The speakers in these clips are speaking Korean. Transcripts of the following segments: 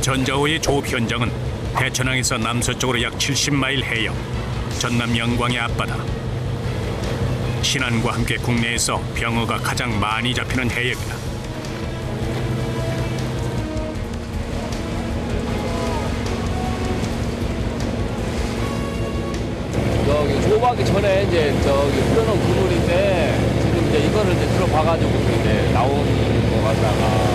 전자호의 조업 현장은 대천항에서 남서쪽으로 약 70마일 해역, 전남 영광의 앞바다. 신안과 함께 국내에서 병어가 가장 많이 잡히는 해역이다. 여기 조업하기 전에 이제 저기 풀어놓은 그물인데 지금 이제 이거를 이제 들어봐가지고 이제 나온 거 갖다가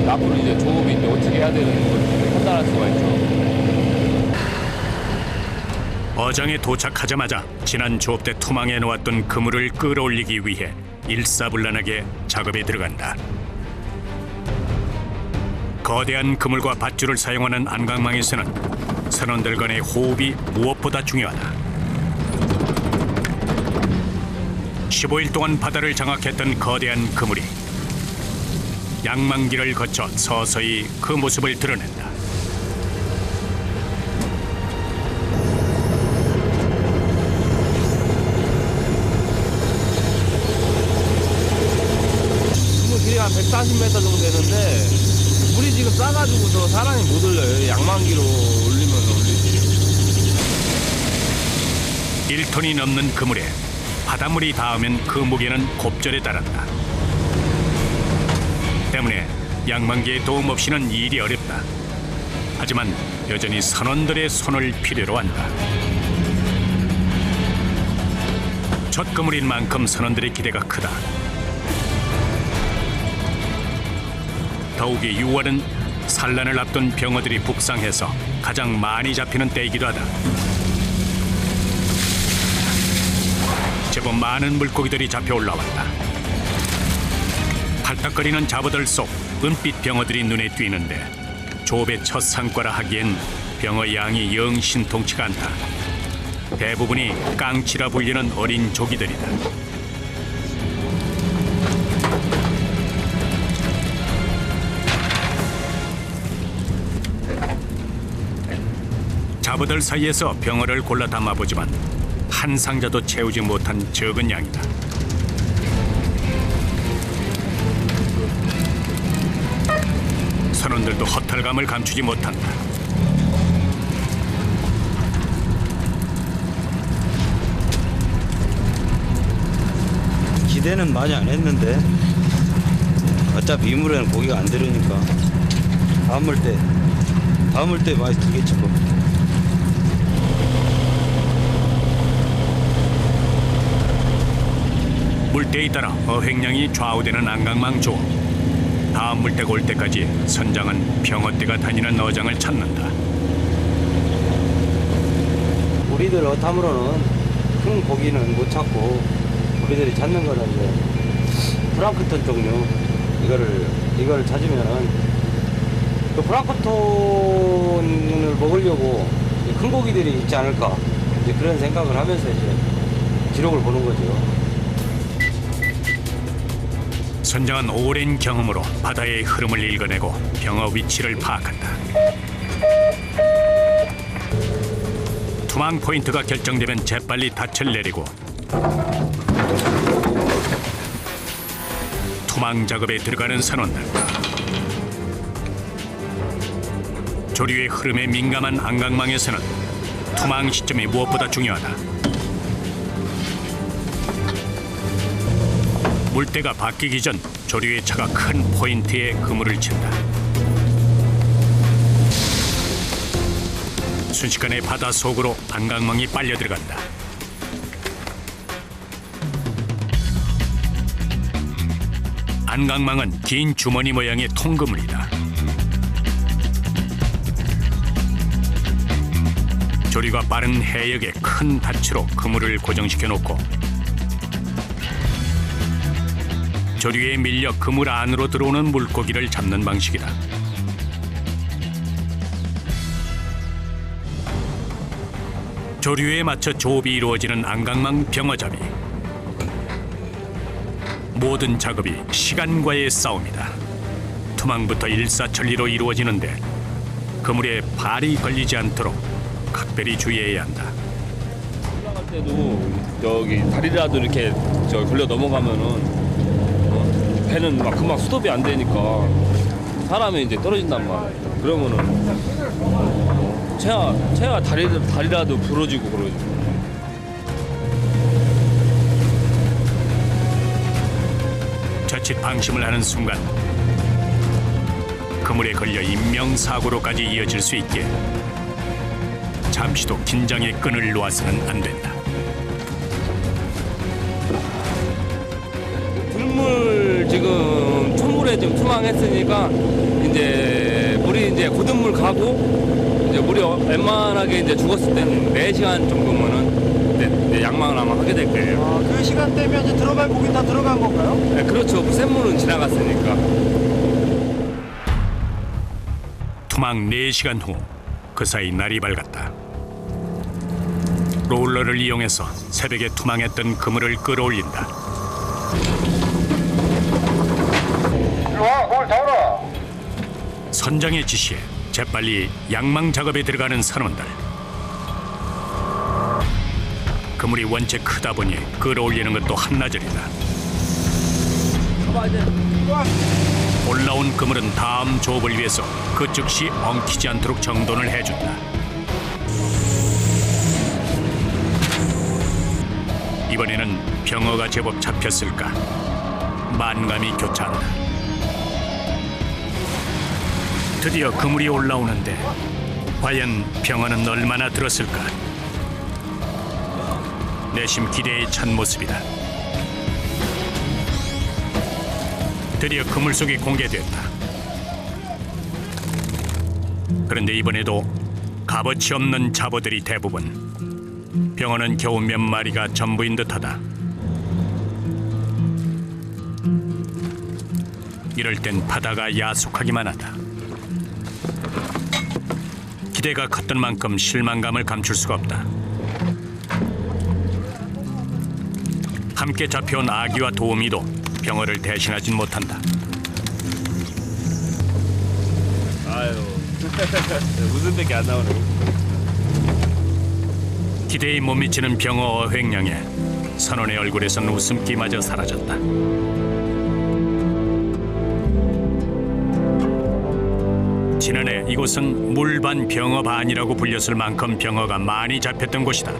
앞으로 이제 조업이 이제 어떻게 해야 되는 걸 판단할 수가 있죠. 어장에 도착하자마자 지난 조업 때 투망해 놓았던 그물을 끌어올리기 위해 일사불란하게 작업에 들어간다. 거대한 그물과 밧줄을 사용하는 안강망에서는 선원들 간의 호흡이 무엇보다 중요하다. 15일 동안 바다를 장악했던 거대한 그물이 양망기를 거쳐 서서히 그 모습을 드러낸다. 한 140m 정도 되는데 물이 지금 싸가지고서 사람이 못 올려요. 양만기로 올리면 올리지. 1톤이 넘는 그물에 바닷물이 닿으면 그 무게는 곱절에 달한다. 때문에 양만기의 도움 없이는 일이 어렵다. 하지만 여전히 선원들의 손을 필요로 한다. 첫 그물인 만큼 선원들의 기대가 크다. 더욱이 6월은 산란을 앞둔 병어들이 북상해서 가장 많이 잡히는 때이기도 하다. 제법 많은 물고기들이 잡혀 올라왔다. 팔딱거리는 잡어들 속 은빛 병어들이 눈에 띄는데 조업의 첫 상과라 하기엔 병어 양이 영 신통치가 않다. 대부분이 깡치라 불리는 어린 조기들이다. 잡어들 사이에서 병어를 골라 담아보지만 한 상자도 채우지 못한 적은 양이다. 선원들도 허탈감을 감추지 못한다. 기대는 많이 안 했는데 어차피 이물에는 고기가 안 들으니까 다음 물 때 많이 들겠지 뭐. 물때에 따라 어획량이 좌우되는 안강망 조업. 다음 물때가 올 때까지 선장은 병어떼가 다니는 어장을 찾는다. 우리들 어탐으로는 큰 고기는 못 찾고 우리들이 찾는 거는 이제 플랑크톤 종류 이거를 찾으면은 그 플랑크톤을 먹으려고 큰 고기들이 있지 않을까 이제 그런 생각을 하면서 이제 기록을 보는 거죠. 선장은 오랜 경험으로 바다의 흐름을 읽어내고 병어 위치를 파악한다. 투망 포인트가 결정되면 재빨리 닻을 내리고 투망 작업에 들어가는 선원들. 조류의 흐름에 민감한 안강망에서는 투망 시점이 무엇보다 중요하다. 물때가 바뀌기 전 조류의 차가 큰 포인트에 그물을 친다. 순식간에 바다 속으로 안강망이 빨려 들어간다. 안강망은 긴 주머니 모양의 통그물이다. 조류가 빠른 해역에 큰 닻으로 그물을 고정시켜 놓고 조류에 밀려 그물 안으로 들어오는 물고기를 잡는 방식이다. 조류에 맞춰 조업이 이루어지는 안강망 병어잡이. 모든 작업이 시간과의 싸움이다. 투망부터 일사천리로 이루어지는데 그물에 발이 걸리지 않도록 각별히 주의해야 한다. 올라갈 때도 저기 다리라도 이렇게 걸려 넘어가면은 배는 막 금방 스톱이 안 되니까 사람이 이제 떨어진단 말이에요. 그러면은 채가 다리라도 부러지고 그러지. 자칫 방심을 하는 순간 그물에 걸려 인명사고로까지 이어질 수 있기에 잠시도 긴장의 끈을 놓아서는 안 된다. 불물 지금 촛물에 좀 투망했으니까 이제 물이 이제 고든물 가고 이제 물이 웬만하게 이제 죽었을 때는 4시간 정도면은 이제 양망을 아마 하게 될 거예요. 아, 그 시간대면 이제 들어갈 고기 다 들어간 건가요? 네, 그렇죠. 샘물은 지나갔으니까. 투망 4시간 후 그 사이 날이 밝았다. 롤러를 이용해서 새벽에 투망했던 그물을 끌어올린다. 일로와, 뭘 잡아라. 선장의 지시에 재빨리 양망 작업에 들어가는 선원들. 그물이 원체 크다 보니 끌어올리는 것도 한나절이다. 올라온 그물은 다음 조업을 위해서 그 즉시 엉키지 않도록 정돈을 해준다. 이번에는 병어가 제법 잡혔을까 만감이 교차한다. 드디어 그물이 올라오는데 과연 병어는 얼마나 들었을까? 내심 기대에 찬 모습이다. 드디어 그물 속이 공개됐다. 그런데 이번에도 값어치 없는 잡어들이 대부분. 병어는 겨우 몇 마리가 전부인 듯하다. 이럴 땐 바다가 야속하기만 하다. 기대가 컸던 만큼 실망감을 감출 수가 없다. 함께 잡혀온 아기와 도우미도 병어를 대신하진 못한다. 아유, 웃음밖에 안 나오네. 기대에 못 미치는 병어 어획량에 선원의 얼굴에선 웃음기마저 사라졌다. 지난해 이곳은 물반 병어반이라고 불렸을 만큼 병어가 많이 잡혔던 곳이다.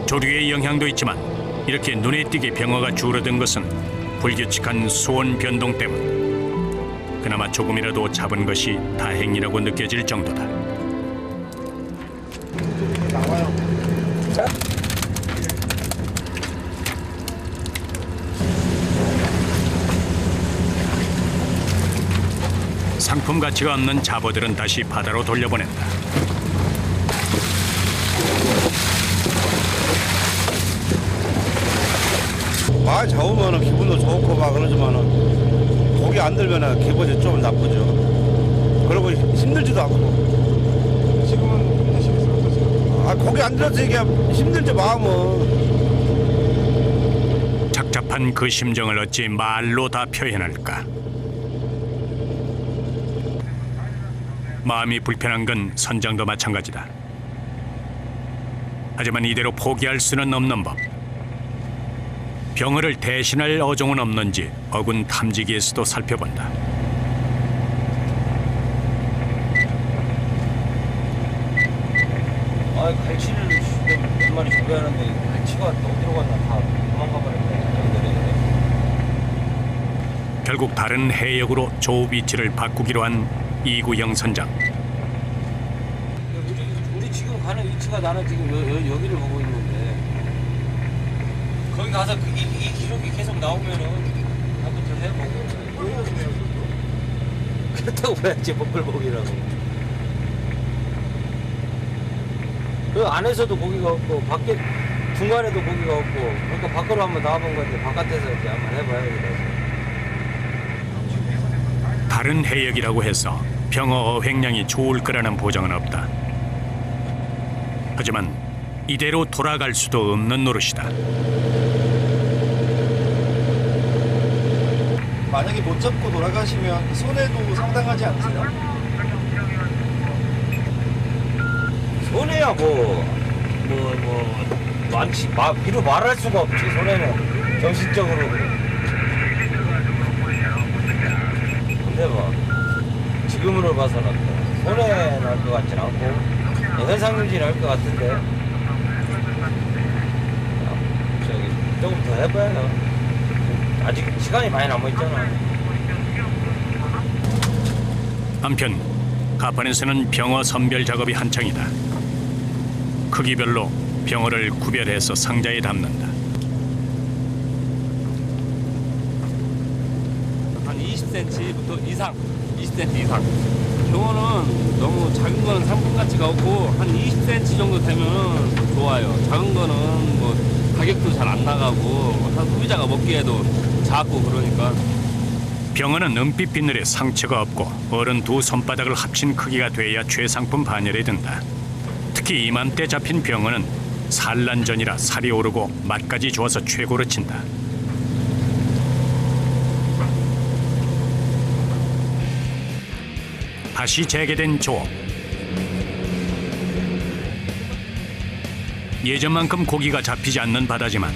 조류의 영향도 있지만 이렇게 눈에 띄게 병어가 줄어든 것은 불규칙한 수온 변동 때문. 그나마 조금이라도 잡은 것이 다행이라고 느껴질 정도다. 상품 가치가 없는 잡어들은 다시 바다로 돌려보낸다. 많이 잡으면 기분도 좋고 막 그러지만은 고기 안 들면 기분이 좀 나쁘죠. 그리고 힘들지도 않고. 지금은 힘드시겠어요? 어떠세요? 아, 고기 안 들었으니까 힘들지 마음은. 착잡한 그 심정을 어찌 말로 다 표현할까? 마음이 불편한 건 선장도 마찬가지다. 하지만 이대로 포기할 수는 없는 법. 병어를 대신할 어종은 없는지 어군 탐지기에서도 살펴본다. 아, 갈치를 몇 마리 잡아야 하는데 갈치가 어디로 갔나 다 도망가 버렸네. 결국 다른 해역으로 조업 위치를 바꾸기로 한 이구영 선장. 우리 지금 가는 위치가 나는 지금 여기를 보고 있는데 거기 가서 이 기록이 계속 나오면은 한번 더 해보고 그렇다고 봐야지 먹을고기라고. 그 안에서도 고기가 없고 밖에 중간에도 고기가 없고 그러니까 밖으로 한번 나와본 건데 바깥에서 이제 한번 해봐야겠다. 다른 해역이라고 해서 병어 어획량이 좋을 거라는 보장은 없다. 하지만 이대로 돌아갈 수도 없는 노릇이다. 만약에 못 잡고 돌아가시면 손해도 상당하지 않으세요? 손해야 많지. 비로 말할 수가 없지. 손해는 정신적으로. 근데 지금으로 봐서는 손해 날 것 같진 않고 현상 유지는 할 것 같은데 저기 조금 더 해봐야 아직 시간이 많이 남아있잖아. 한편 가판에서는 병어 선별 작업이 한창이다. 크기별로 병어를 구별해서 상자에 담는다. 한 20cm부터 이상, 20cm 이상. 병어는 너무 작은 거는 상품 가치가 없고 한 20cm 정도 되면 좋아요. 작은 거는 뭐 가격도 잘 안 나가고 소비자가 먹기에도 작고 그러니까. 병어는 은빛 비늘에 상처가 없고 어른 두 손바닥을 합친 크기가 돼야 최상품 반열에 든다. 특히 이맘때 잡힌 병어는 산란전이라 살이 오르고 맛까지 좋아서 최고로 친다. 다시 재개된 조업. 예전만큼 고기가 잡히지 않는 바다지만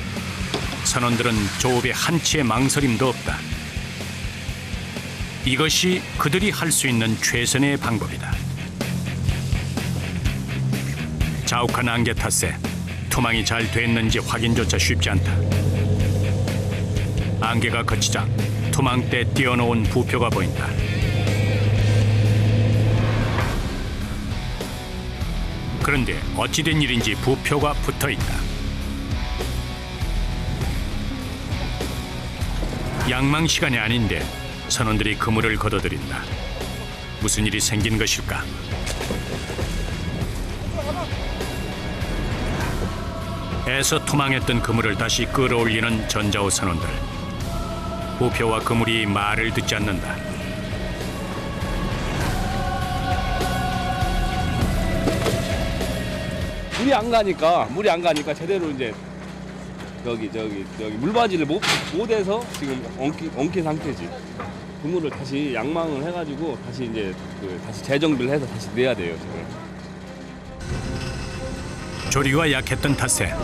선원들은 조업에 한치의 망설임도 없다. 이것이 그들이 할 수 있는 최선의 방법이다. 자욱한 안개 탓에 투망이 잘 됐는지 확인조차 쉽지 않다. 안개가 걷히자 투망대 띄워놓은 부표가 보인다. 그런데 어찌된 일인지 부표가 붙어있다. 양망 시간이 아닌데 선원들이 그물을 걷어들인다. 무슨 일이 생긴 것일까? 애써 투망했던 그물을 다시 끌어올리는 전자호 선원들. 부표와 그물이 말을 듣지 않는다. 물이 안 가니까 제대로 이제 저기 물바지를 못해서 지금 엉킨 상태지. 그물을 다시 양망을 해가지고 다시 이제 다시 재정비를 해서 다시 내야 돼요 지금. 조리가 약했던 탓에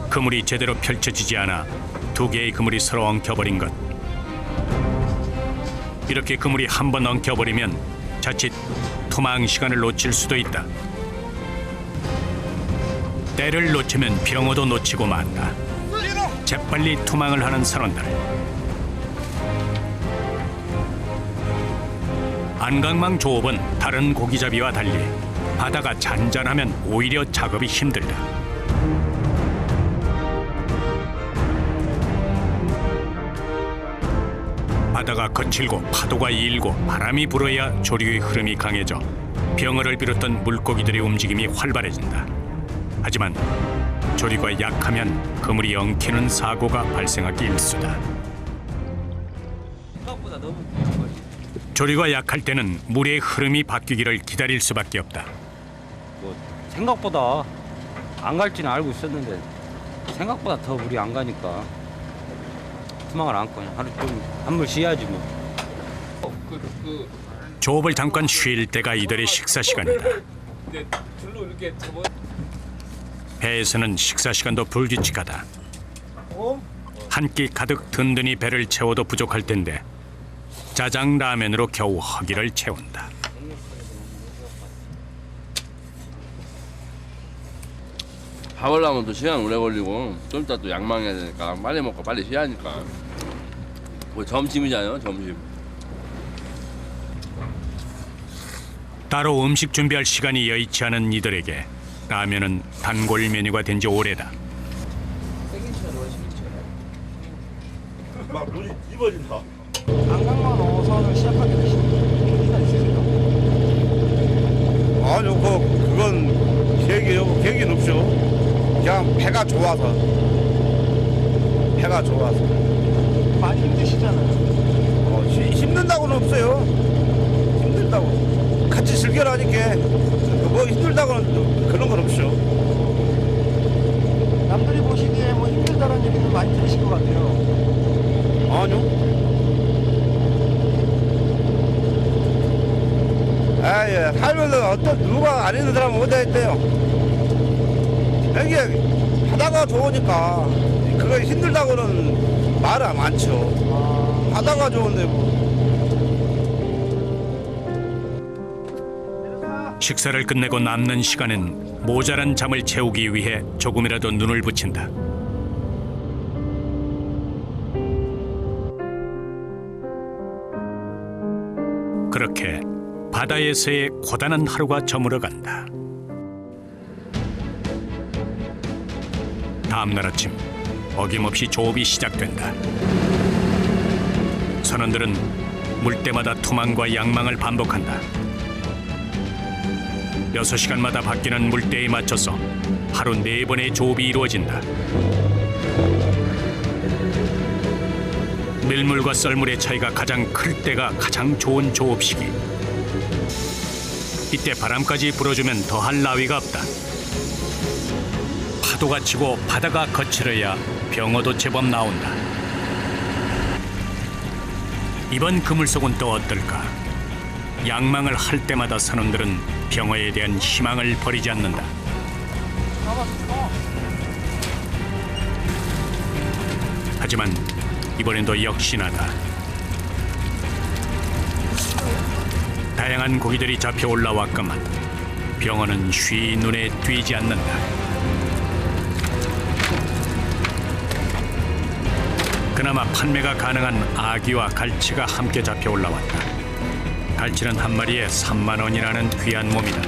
그물이 제대로 펼쳐지지 않아 두 개의 그물이 서로 엉켜버린 것. 이렇게 그물이 한 번 엉켜버리면 자칫 투망 시간을 놓칠 수도 있다. 때를 놓치면 병어도 놓치고 만다. 재빨리 투망을 하는 선원들. 안강망 조업은 다른 고기잡이와 달리 바다가 잔잔하면 오히려 작업이 힘들다. 바다가 거칠고 파도가 일고 바람이 불어야 조류의 흐름이 강해져 병어를 비롯한 물고기들의 움직임이 활발해진다. 하지만 조류가 약하면 그물이 엉키는 사고가 발생하기 일쑤다. 생각보다 너무 조류가 약할 때는 물의 흐름이 바뀌기를 기다릴 수밖에 없다. 생각보다 안 갈지는 알고 있었는데 생각보다 더 물이 안 가니까 투망을 안고 그냥 하루 좀 한물 쉬어야지 뭐. 조업을 잠깐 쉴 때가 이들의 식사 시간이다. 근데 줄로 이렇게 접어. 배에서는 식사 시간도 불규칙하다. 한 끼 가득 든든히 배를 채워도 부족할 텐데 짜장 라면으로 겨우 허기를 채운다. 밥을 하면 또 시간 오래 걸리고 좀 이따 또 양망해야 되니까 빨리 먹고 빨리 쉬어야 하니까. 뭐 점심이잖아요, 점심. 따로 음식 준비할 시간이 여의치 않은 이들에게 라면은 단골 메뉴가 된 지 오래다. 막 눈이 입어진다. 안강만 어선을 시작하게 되신 계기가 있으세요? 아니요, 그건 계획은 없죠. 그냥 배가 좋아서. 많이 힘드시잖아요. 힘든다고는 없어요. 힘들다고. 같이 즐겨라니까. 뭐 힘들다고는 그런 건 없죠. 남들이 보시기에 뭐 힘들다는 얘기는 많이 들으실 것 같아요. 아니요. 아예 살면서 누가 안 있는 사람은 어디에 있대요. 여기 바다가 좋으니까 그거 힘들다고는 말이 많죠. 바다가 좋은데 뭐. 식사를 끝내고 남는 시간엔 모자란 잠을 채우기 위해 조금이라도 눈을 붙인다. 그렇게 바다에서의 고단한 하루가 저물어간다. 다음 날 아침 어김없이 조업이 시작된다. 선원들은 물때마다 투망과 양망을 반복한다. 6시간마다 바뀌는 물때에 맞춰서 하루 4번의 조업이 이루어진다. 밀물과 썰물의 차이가 가장 클 때가 가장 좋은 조업 시기. 이때 바람까지 불어주면 더할 나위가 없다. 파도가 치고 바다가 거칠어야 병어도 제법 나온다. 이번 그물속은 또 어떨까? 양망을 할 때마다 선원들은 병어에 대한 희망을 버리지 않는다. 하지만 이번엔도 역시나다. 다양한 고기들이 잡혀 올라왔건만 병어는 쉬 눈에 띄지 않는다. 그나마 판매가 가능한 아기와 갈치가 함께 잡혀 올라왔다. 갈치는 한 마리에 3만 원이라는 귀한 몸이다.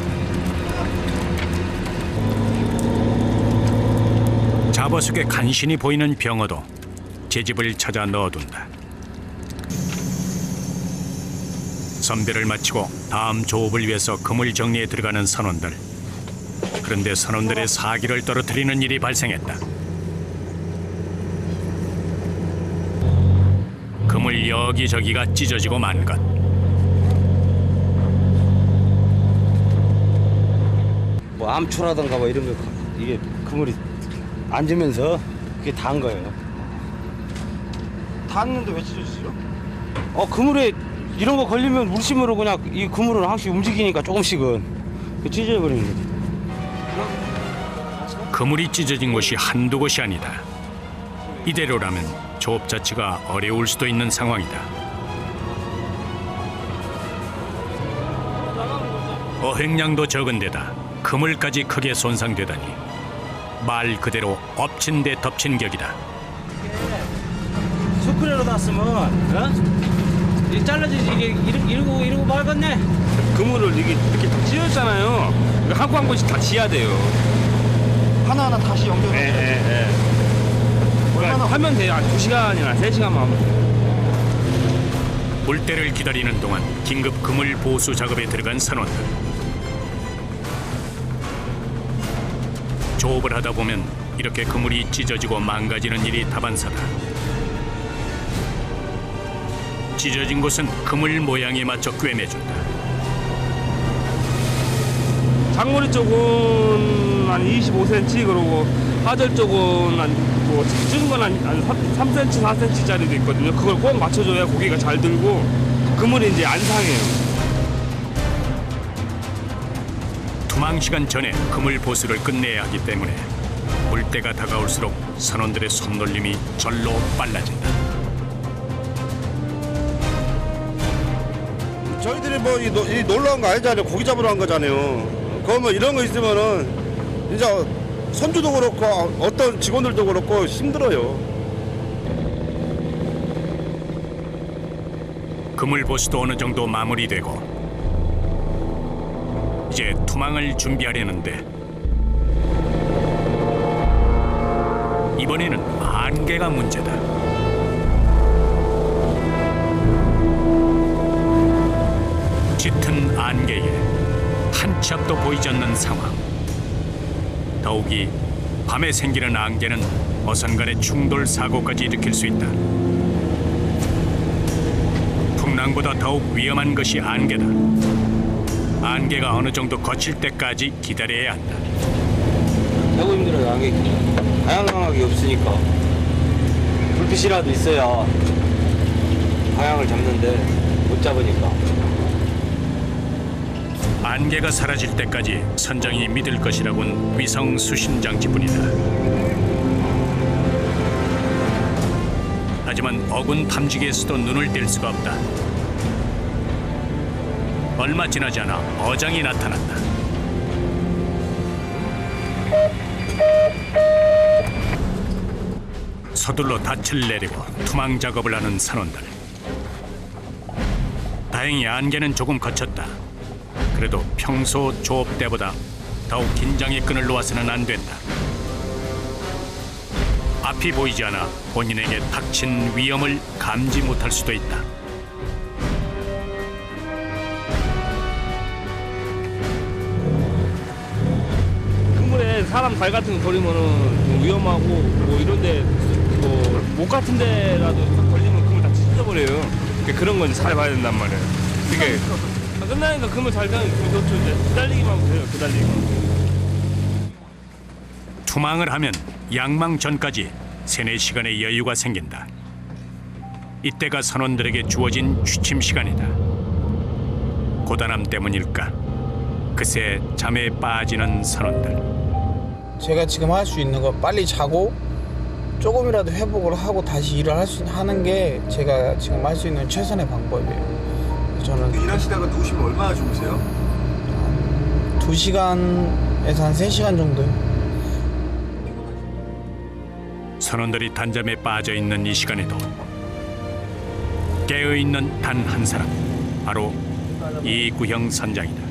잡어 속에 간신히 보이는 병어도 제 집을 찾아 넣어둔다. 선별을 마치고 다음 조업을 위해서 그물 정리에 들어가는 선원들. 그런데 선원들의 사기를 떨어뜨리는 일이 발생했다. 그물 여기저기가 찢어지고 만 것. 뭐 암초라던가 뭐 이런 거 이게 그물이 앉으면서 그게 닿은 거예요. 닿는데 왜 찢어지죠? 그물에 이런 거 걸리면 물심으로 그냥 이 그물은 항상 움직이니까 조금씩은 찢어버리는 거지. 그물이 찢어진 곳이 한두 곳이 아니다. 이대로라면 조업 자체가 어려울 수도 있는 상황이다. 어획량도 적은 데다 그물까지 크게 손상되다니 말 그대로 엎친 데 덮친 격이다. 스크래로 닿으면 이 잘라지지 이게 이러고 말겠네. 그물을 이렇게 다 찢었잖아요. 한 코 한 코씩 다 지어야 돼요. 하나하나 다시 연결해. 그러니까 하면 돼요. 한 2시간이나 3시간만 하면 돼요. 물때를 기다리는 동안 긴급 그물 보수 작업에 들어간 선원들. 조업을 하다 보면 이렇게 그물이 찢어지고 망가지는 일이 다반사다. 찢어진 곳은 그물 모양에 맞춰 꿰매준다. 장거리 쪽은 한 25cm, 그러고 하절 쪽은 뭐 찢은 건 한 3cm, 4cm짜리도 있거든요. 그걸 꼭 맞춰줘야 고기가 잘 들고 그물이 이제 안 상해요. 투망 시간 전에 그물 보수를 끝내야 하기 때문에 물때가 다가올수록 선원들의 손놀림이 절로 빨라진다. 저희들이 뭐 이 놀러 온 거 아니잖아요. 고기 잡으러 간 거잖아요. 그러면 이런 거 있으면은 진짜 선주도 그렇고 어떤 직원들도 그렇고 힘들어요. 그물 보수도 어느 정도 마무리되고 이제 투망을 준비하려는데 이번에는 안개가 문제다. 짙은 안개에 한 치 앞도 보이지 않는 상황. 더욱이 밤에 생기는 안개는 어선간의 충돌 사고까지 일으킬 수 있다. 풍랑보다 더욱 위험한 것이 안개다. 안개가 어느 정도 거칠 때까지 기다려야 한다. 하고 힘들어요. 안개 방향감각이 없으니까 불빛이라도 있어야 방향을 잡는데 못 잡으니까. 안개가 사라질 때까지 선장이 믿을 것이라곤 위성 수신 장치뿐이다. 하지만 어군 탐지기에서도 눈을 뗄 수가 없다. 얼마 지나지 않아 어장이 나타났다. 서둘러 닻을 내리고 투망 작업을 하는 선원들. 다행히 안개는 조금 걷혔다. 그래도 평소 조업 때보다 더욱 긴장의 끈을 놓아서는 안 된다. 앞이 보이지 않아 본인에게 닥친 위험을 감지 못할 수도 있다. 그물에 사람 발 같은 거 걸리면은 좀 위험하고 뭐 이런데 뭐목 같은 데라도 딱 걸리면 그물 다 찢어버려요. 그런 건 잘 봐야 된단 말이에요. 그게 끝나니까 그물 잘 되면 좋죠. 이제 기다리기만 하면 돼요. 기다리기만. 투망을 하면 양망 전까지 3-4시간의 여유가 생긴다. 이때가 선원들에게 주어진 취침 시간이다. 고단함 때문일까? 그새 잠에 빠지는 선원들. 제가 지금 할 수 있는 거 빨리 자고 조금이라도 회복을 하고 다시 일을 하는 게 제가 지금 할 수 있는 최선의 방법이에요. 저는 일하시다가 누우시면 얼마나 주무세요? 2시간에서 한 3시간 정도요. 선원들이 단잠에 빠져 있는 이 시간에도 깨어 있는 단 한 사람, 바로 이구형 선장이다.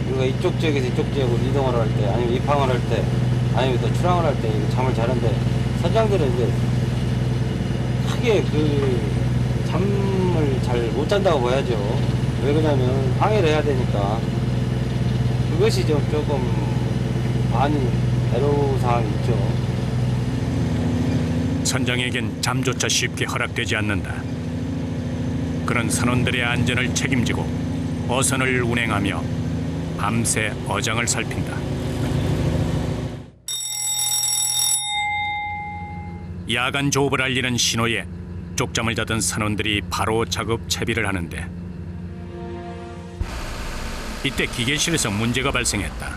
우리가 이쪽 지역에서 이쪽 지역으로 이동을 할 때, 아니면 입항을 할 때, 아니면 또 출항을 할 때 잠을 자는데, 선장들은 이제 크게 그 잠을 잘 못 잔다고 봐야죠. 왜 그러냐면 항해를 해야 되니까. 그것이 좀 조금 많이 애로사항이 있죠. 선장에겐 잠조차 쉽게 허락되지 않는다. 그런 선원들의 안전을 책임지고 어선을 운행하며 밤새 어장을 살핀다. 야간 조업을 알리는 신호에 쪽잠을 자던 선원들이 바로 작업 채비를 하는데, 이때 기계실에서 문제가 발생했다.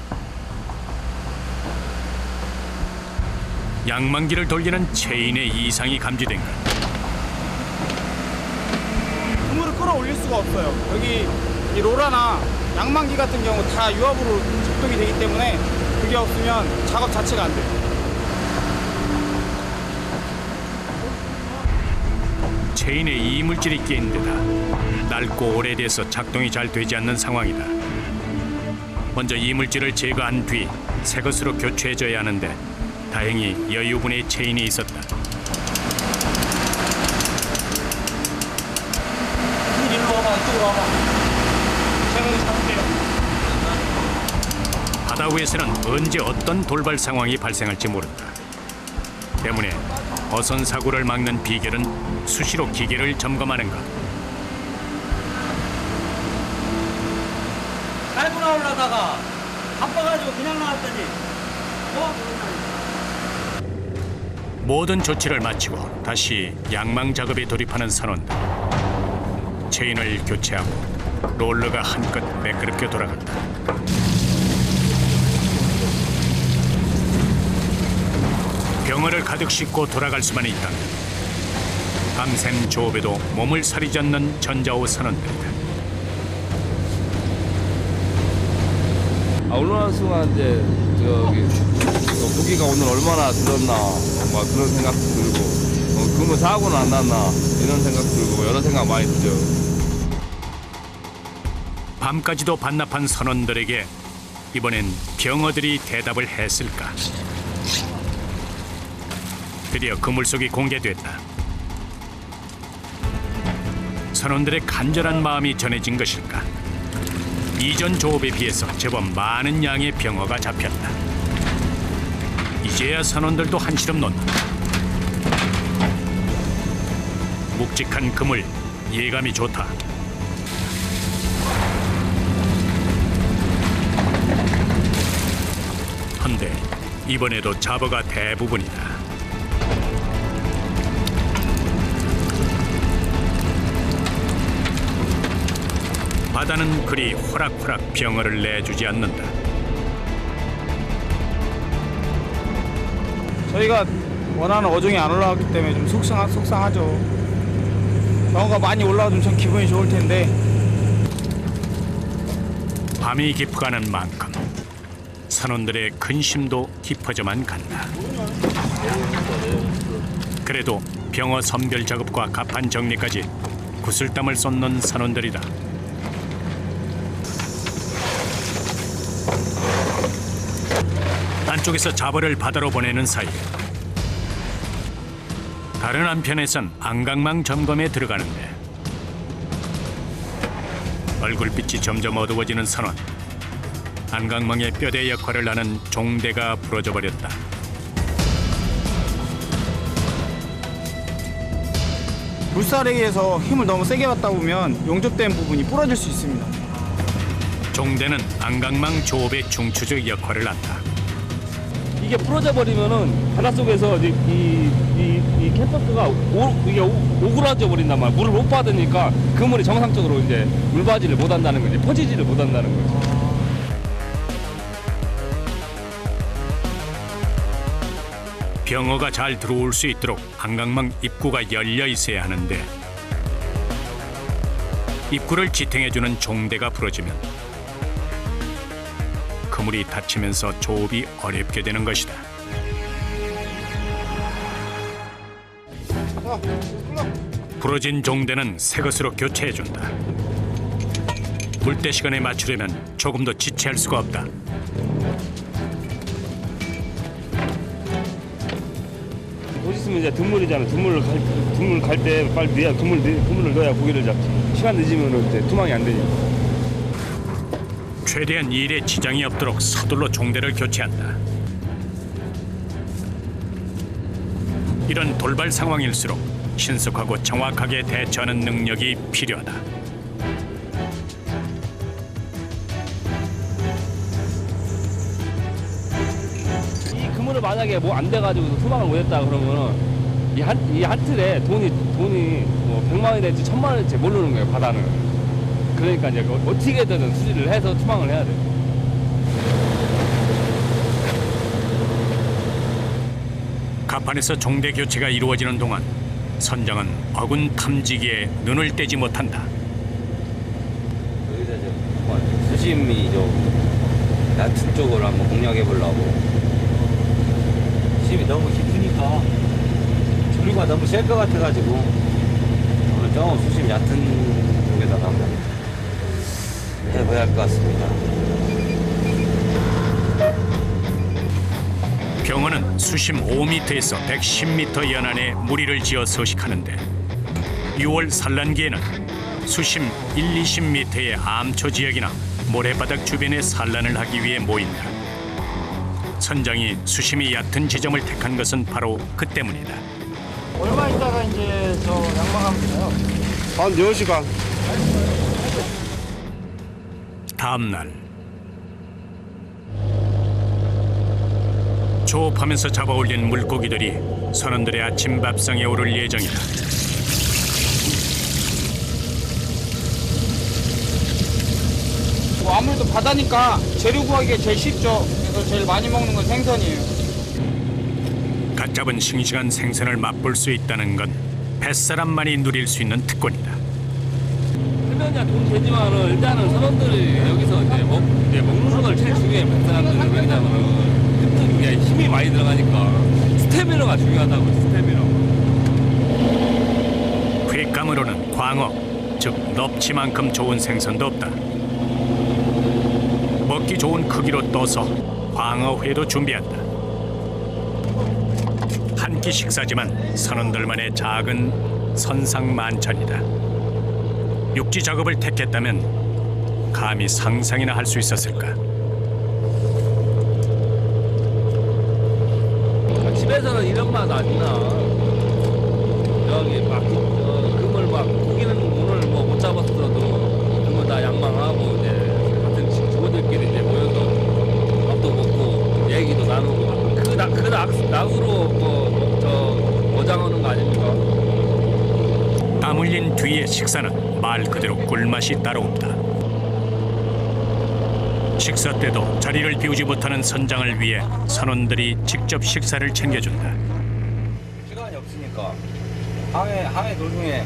양망기를 돌리는 체인에 이상이 감지된 것. 그물을 끌어올릴 수가 없어요. 여기 이 로라나 양망기 같은 경우 다 유압으로 작동이 되기 때문에 그게 없으면 작업 자체가 안 돼요. 체인에 이물질이 끼인 데다 낡고 오래돼서 작동이 잘 되지 않는 상황이다. 먼저 이물질을 제거한 뒤 새 것으로 교체해줘야 하는데 다행히 여유분의 체인이 있었다. 일로 와봐, 이쪽으로 와봐. 제가 여기 잡을게요. 바다 위에서는 언제 어떤 돌발 상황이 발생할지 모른다. 때문에 어선 사고를 막는 비결은 수시로 기계를 점검하는 것. 깔고 나오려다가 바빠가지고 그냥 나왔더니 모든 조치를 마치고 다시 양망 작업에 돌입하는 선원들. 체인을 교체하고 롤러가 한껏 매끄럽게 돌아간다. 병어를 가득 싣고 돌아갈 수만 있다면 밤샘 조업에도 몸을 사리지 않는 전자호 선원들이다. 얼마나 순간 이제 저기 고기가 오늘 얼마나 들었나 막 그런 생각도 들고 그러면 사고는 안 났나 이런 생각 들고 여러 생각 많이 들죠. 밤까지도 반납한 선원들에게 이번엔 병어들이 대답을 했을까? 드디어 그물속이 공개됐다. 선원들의 간절한 마음이 전해진 것일까? 이전 조업에 비해서 제법 많은 양의 병어가 잡혔다. 이제야 선원들도 한시름 놓는다. 묵직한 그물, 예감이 좋다. 한데 이번에도 잡어가 대부분이다. 바다는 그리 호락호락 병어를 내주지 않는다. 저희가 원하는 어종이 안 올라왔기 때문에 좀 속상하죠. 병어가 많이 올라와주면 참 기분이 좋을 텐데 밤이 깊어가는 만큼 선원들의 근심도 깊어져만 간다. 그래도 병어 선별 작업과 갑판 정리까지 구슬땀을 쏟는 선원들이다. 안쪽에서 자벌을 바다로 보내는 사이 다른 한편에선 안강망 점검에 들어가는데 얼굴빛이 점점 어두워지는 선원. 안강망의 뼈대 역할을 하는 종대가 부러져 버렸다. 물살에게서 힘을 너무 세게 받다 보면 용접된 부분이 부러질 수 있습니다. 종대는 안강망 조업의 중추적 역할을 한다. 이게 부러져 버리면은 바닷속에서 이 캣버스가 이게 오그라져 버린단 말이야. 물을 못 받으니까 그물이 정상적으로 이제 물바지를 못 한다는 거지. 퍼지지를 못 한다는 거지. 병어가 잘 들어올 수 있도록 안강망 입구가 열려 있어야 하는데 입구를 지탱해주는 종대가 부러지면 그물이 닫히면서 조업이 어렵게 되는 것이다. 부러진 종대는 새 것으로 교체해준다. 물때 시간에 맞추려면 조금 더 지체할 수가 없다. 보시면 이제 등물이잖아. 등물 갈 때 빨리 넣어야 그물을 넣어야 고기를 잡지. 시간 늦으면 이제 투망이 안 되니까. 최대한 일에 지장이 없도록 서둘러 종대를 교체한다. 이런 돌발 상황일수록 신속하고 정확하게 대처하는 능력이 필요하다. 이 그물을 만약에 뭐 안 돼가지고 투망을 못했다 그러면은 이 한 틀에 돈이 뭐 100만 원이 될지 1000만 원일지 모르는 거예요, 바다는. 그러니까 이제 어떻게든 수리를 해서 투망을 해야 돼. 갑판에서 종대 교체가 이루어지는 동안 선장은 어군 탐지기에 눈을 떼지 못한다. 여기다 이제 수심이 좀 얕은 쪽으로 한번 공략해 보려고. 수심이 너무 깊으니까 조류가 너무 셀 것 같아가지고 오늘 좀 수심 얕은 쪽에다가 한번 해봐야 할 것 같습니다. 병어는 수심 5m에서 110m 연안에 무리를 지어 서식하는데 6월 산란기에는 수심 1, 20m의 암초 지역이나 모래바닥 주변에 산란을 하기 위해 모인다. 선장이 수심이 얕은 지점을 택한 것은 바로 그 때문이다. 얼마 있다가 이제 저 양망하면 돼요? 한 4시간. 다음 날 조업하면서 잡아올린 물고기들이 선원들의 아침 밥상에 오를 예정이다. 뭐 아무래도 바다니까 재료 구하기가 제일 쉽죠. 그래서 제일 많이 먹는 건 생선이에요. 갓 잡은 싱싱한 생선을 맛볼 수 있다는 건 뱃사람만이 누릴 수 있는 특권이다. 쓰면야 돈 되지만은 일단은 선원들이 여기서 이제 먹는 걸 제일 중요해. 그 사람들은 왜냐면은 흡득에 힘이 많이 들어가니까 스태미너가 중요하다고. 스태미너. 횟감으로는 광어, 즉 넙치만큼 좋은 생선도 없다. 먹기 좋은 크기로 떠서 광어회도 준비한다. 한 끼 식사지만 선원들만의 작은 선상만찬이다. 육지 작업을 택했다면 감히 상상이나 할 수 있었을까? 집에서는 이런 맛 안 나. 여기 막 그물 막 고기는 오늘 뭐 못 잡았어도 그거 다 양망하고 이제 같은 친구들끼리 이제 모여서 밥도 먹고 얘기도 나누고 그 낙으로 저 어장하는 거 아닙니까? 땀 흘린 뒤의 식사는 말 그대로 꿀맛이 따라온다. 식사 때도 자리를 비우지 못하는 선장을 위해 선원들이 직접 식사를 챙겨준다. 시간이 없으니까 항해 도중에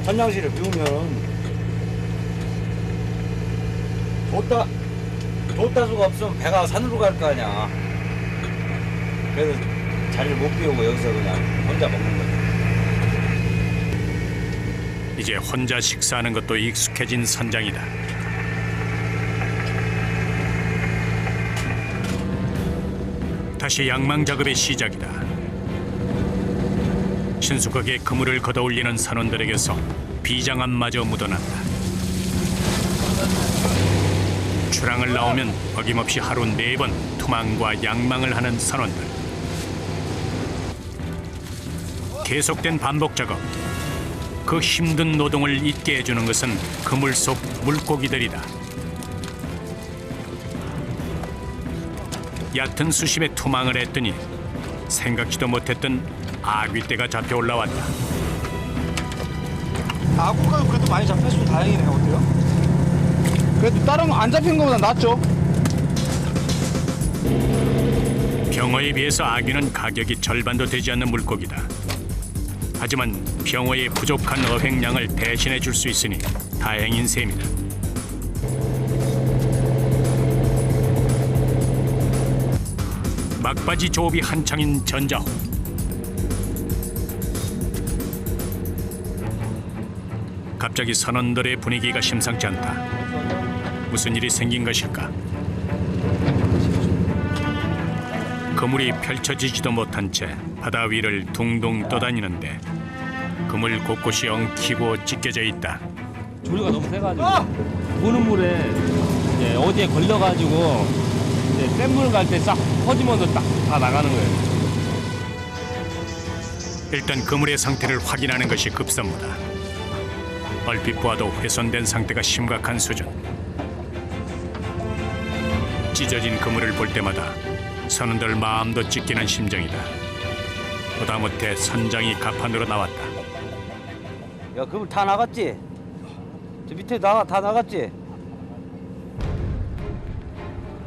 천장실을 비우면 도타수가 없으면 배가 산으로 갈 거 아니야. 그래서 자리를 못 비우고 여기서 그냥 혼자 먹는 거지. 이제 혼자 식사하는 것도 익숙해진 선장이다. 다시 양망 작업의 시작이다. 신속하게 그물을 걷어올리는 선원들에게서 비장함마저 묻어난다. 출항을 나오면 어김없이 하루 4번 투망과 양망을 하는 선원들. 계속된 반복 작업. 그 힘든 노동을 잊게 해주는 것은 그물 속 물고기들이다. 얕은 수심에 투망을 했더니 생각지도 못했던 아귀떼가 잡혀 올라왔다. 아구가 그래도 많이 잡혔으면 다행이네요. 어때요? 그래도 다른 거 안 잡힌 거보다 낫죠. 병어에 비해서 아귀는 가격이 절반도 되지 않는 물고기다. 하지만 병어의 부족한 어획량을 대신해 줄 수 있으니 다행인 셈이다. 막바지 조업이 한창인 전자호. 갑자기 선원들의 분위기가 심상치 않다. 무슨 일이 생긴 것일까? 그물이 펼쳐지지도 못한 채 바다 위를 둥둥 떠다니는데 그물 곳곳이 엉키고 찢겨져 있다. 조류가 너무 세가지고 보는 물에 이제 어디에 걸려가지고 이제 센 물 갈 때 싹 퍼지면서 딱 다 나가는 거예요. 일단 그물의 상태를 확인하는 것이 급선무다. 얼핏 보아도 훼손된 상태가 심각한 수준. 찢어진 그물을 볼 때마다 선원들 마음도 찢기는 심정이다. 보다 못해 선장이 갑판으로 나왔다. 야, 그물 다 나갔지? 저 밑에 다 나갔지?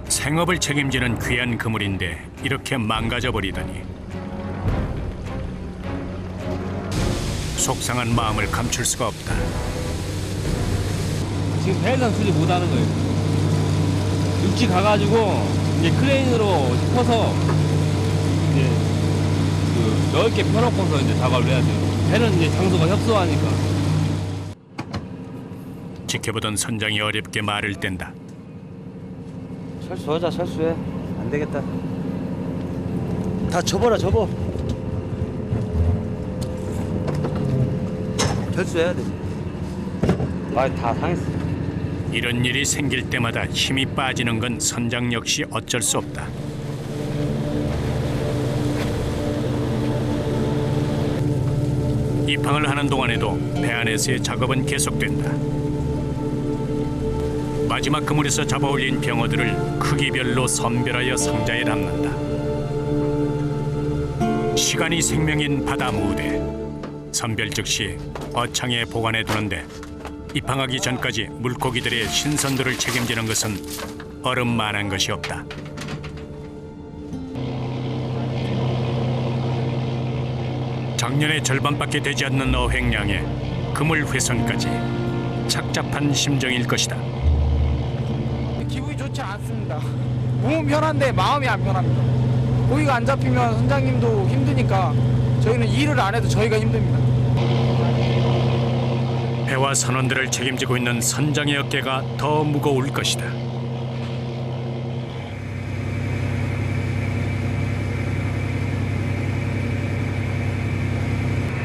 생업을 책임지는 귀한 그물인데 이렇게 망가져 버리다니. 속상한 마음을 감출 수가 없다. 지금 배에선 수리 못하는 거예요. 육지 가가지고 이제 크레인으로 퍼서 이제 그 넓게 펴놓고서 이제 작업을 해야 돼요. 배는 이제 장소가 협소하니까. 지켜보던 선장이 어렵게 말을 뗀다. 철수하자, 철수해. 안 되겠다. 다 접어라, 접어. 철수해야 돼. 다 상했어. 이런 일이 생길 때마다 힘이 빠지는 건 선장 역시 어쩔 수 없다. 입항을 하는 동안에도 배 안에서의 작업은 계속된다. 마지막 그물에서 잡아올린 병어들을 크기별로 선별하여 상자에 담는다. 시간이 생명인 바다 무대. 선별 즉시 어창에 보관해 두는데 입항하기 전까지 물고기들의 신선도를 책임지는 것은 얼음만한 것이 없다. 작년의 절반밖에 되지 않는 어획량에 그물 훼손까지 착잡한 심정일 것이다. 기분이 좋지 않습니다. 몸은 편한데 마음이 안 편합니다. 고기가 안 잡히면 선장님도 힘드니까 저희는 일을 안 해도 저희가 힘듭니다. 배와 선원들을 책임지고 있는 선장의 어깨가 더 무거울 것이다.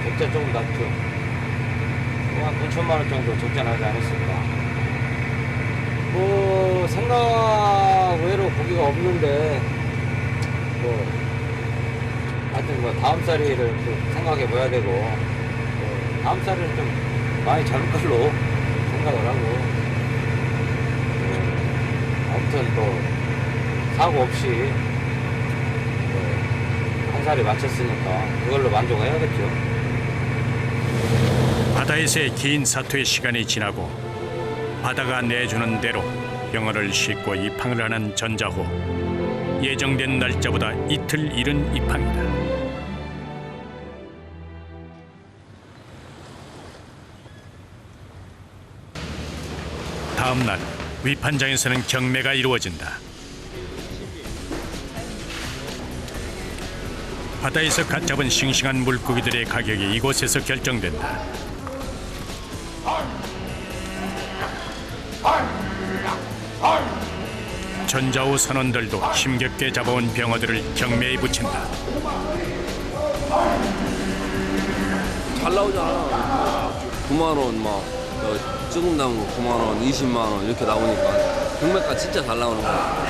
적자 조금 낮죠. 한 9천만 원 정도 적자 나지 않았습니다. 뭐 생각 외로 고기가 없는데 하여튼 다음 쌀이를 또 생각해 봐야 되고 다음 쌀은 좀 많이 잡을 걸로 생각을 하고 아무튼 사고 없이 한 살이 맞췄으니까 그걸로 만족해야겠죠. 바다에서의 긴 사투의 시간이 지나고 바다가 내주는 대로 병어를 싣고 입항을 하는 전자호. 예정된 날짜보다 이틀 이른 입항이다. 다음 날 위판장에서는 경매가 이루어진다. 바다에서 갓 잡은 싱싱한 물고기들의 가격이 이곳에서 결정된다. 전자우 선원들도 힘겹게 잡아온 병어들을 경매에 붙인다. 잘 나오잖아. 9만 원, 막 조금 나온 거 9만 원, 20만 원 이렇게 나오니까 경매가 진짜 잘 나오는 거야.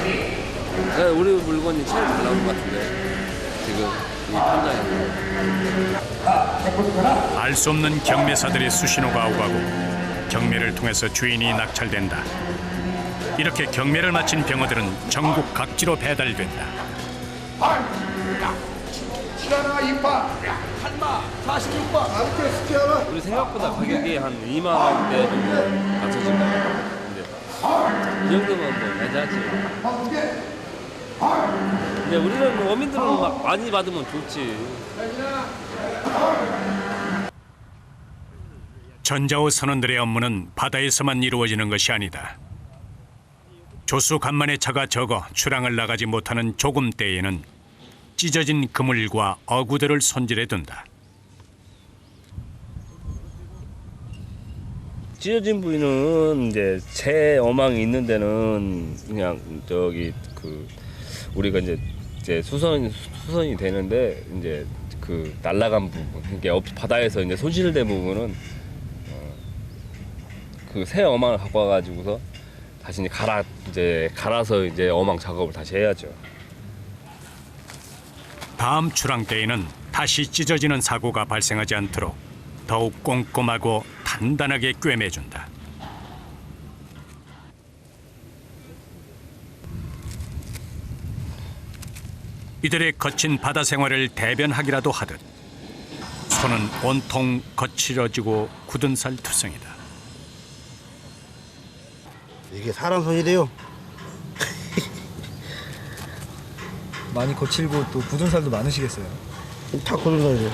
네, 우리 물건이 제일 잘 나오는 것 같은데 지금 이 판장에서. 알 수 없는 경매사들의 수신호가 오가고 경매를 통해서 주인이 낙찰된다. 이렇게 경매를 마친 병어들은 전국 각지로 배달된다. 우리 생각보다 가격이 한 2만 원대 정도 맞춰진 거예요. 근데 이 정도면 뭐 괜찮지. 근데 우리는 어민들은 막 많이 받으면 좋지. 전자우 선원들의 업무는 바다에서만 이루어지는 것이 아니다. 조수 간만에 차가 적어 출항을 나가지 못하는 조금 때에는 찢어진 그물과 어구들을 손질해 둔다. 찢어진 부위는 이제 새 어망이 있는 데는 그냥 저기 그 우리가 이제 수선이 되는데 이제 그 날라간 부분, 이게 바다에서 이제 손실된 부분은 그 새 어망을 갖고 와가지고서 다시 이제 갈아서 이제 어망 작업을 다시 해야죠. 다음 출항 때에는 다시 찢어지는 사고가 발생하지 않도록 더욱 꼼꼼하고 단단하게 꿰매준다. 이들의 거친 바다 생활을 대변하기라도 하듯 손은 온통 거칠어지고 굳은 살 투성이다. 이게 사람 손이래요. 많이 거칠고 또 굳은 살도 많으시겠어요. 다 고른 살이에요.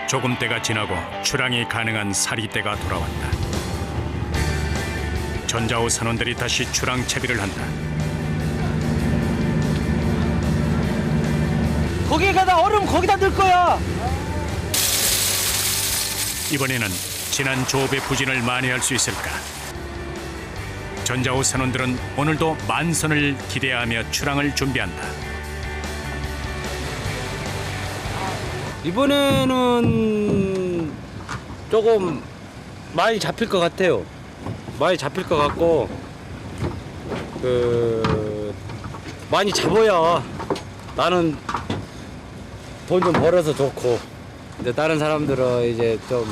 조금 때가 지나고 출항이 가능한 사리때가 돌아왔다. 전자우 선원들이 다시 출항 채비를 한다. 거기에 가다 얼음 거기다 넣을 거야. 이번에는 지난 조업의 부진을 만회할 수 있을까? 전자우 선원들은 오늘도 만선을 기대하며 출항을 준비한다. 이번에는 조금 많이 잡힐 것 같아요. 많이 잡힐 것 같고 많이 잡아야 나는 돈 좀 벌어서 좋고, 이제 다른 사람들은 이제 좀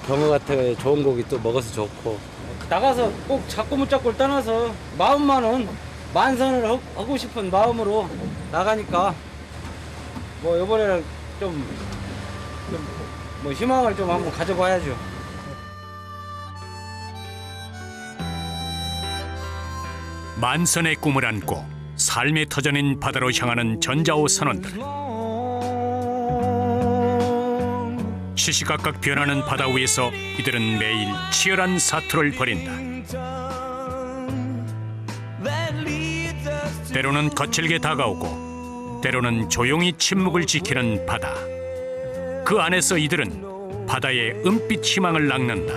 병어 같은 좋은 고기 또 먹어서 좋고, 나가서 꼭 잡고 못 잡고를 떠나서 마음만은 만선을 하고 싶은 마음으로 나가니까 뭐 이번에는 좀 뭐 희망을 좀 한번 가져봐야죠. 만선의 꿈을 안고 삶의 터전인 바다로 향하는 전자우 선원들. 시시각각 변하는 바다 위에서 이들은 매일 치열한 사투를 벌인다. 때로는 거칠게 다가오고 때로는 조용히 침묵을 지키는 바다. 그 안에서 이들은 바다의 은빛 희망을 낚는다.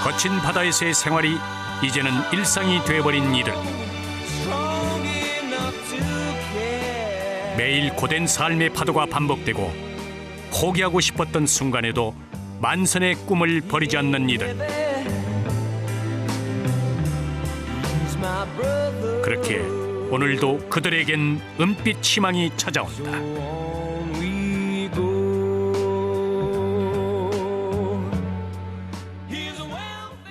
거친 바다에서의 생활이 이제는 일상이 돼버린 이들. 매일 고된 삶의 파도가 반복되고 포기하고 싶었던 순간에도 만선의 꿈을 버리지 않는 이들. 그렇기에 오늘도 그들에겐 은빛 희망이 찾아온다.